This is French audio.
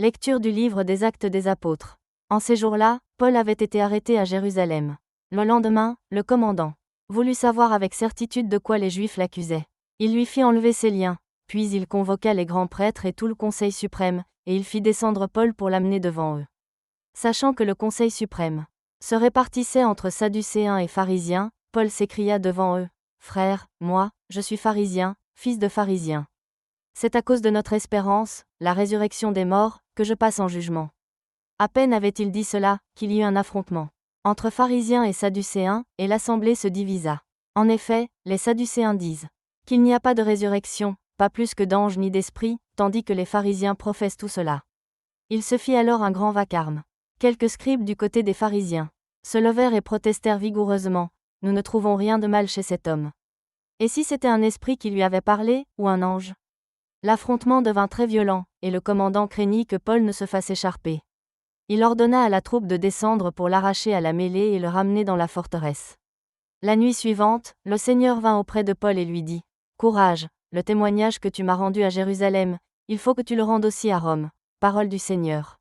Lecture du livre des Actes des Apôtres. En ces jours-là, Paul avait été arrêté à Jérusalem. Le lendemain, le commandant voulut savoir avec certitude de quoi les Juifs l'accusaient. Il lui fit enlever ses liens, puis il convoqua les grands prêtres et tout le Conseil suprême, et il fit descendre Paul pour l'amener devant eux. Sachant que le Conseil suprême se répartissait entre Sadducéens et pharisiens, Paul s'écria devant eux: « Frères, moi, je suis pharisien, fils de pharisien. C'est à cause de notre espérance, la résurrection des morts, que je passe en jugement. » À peine avait-il dit cela, qu'il y eut un affrontement entre pharisiens et sadducéens, et l'assemblée se divisa. En effet, les sadducéens disent qu'il n'y a pas de résurrection, pas plus que d'anges ni d'esprits, tandis que les pharisiens professent tout cela. Il se fit alors un grand vacarme. Quelques scribes du côté des pharisiens se levèrent et protestèrent vigoureusement: « Nous ne trouvons rien de mal chez cet homme. Et si c'était un esprit qui lui avait parlé, ou un ange ?» L'affrontement devint très violent, et le commandant craignit que Paul ne se fasse écharper. Il ordonna à la troupe de descendre pour l'arracher à la mêlée et le ramener dans la forteresse. La nuit suivante, le Seigneur vint auprès de Paul et lui dit: « Courage, le témoignage que tu m'as rendu à Jérusalem, il faut que tu le rendes aussi à Rome. » Parole du Seigneur.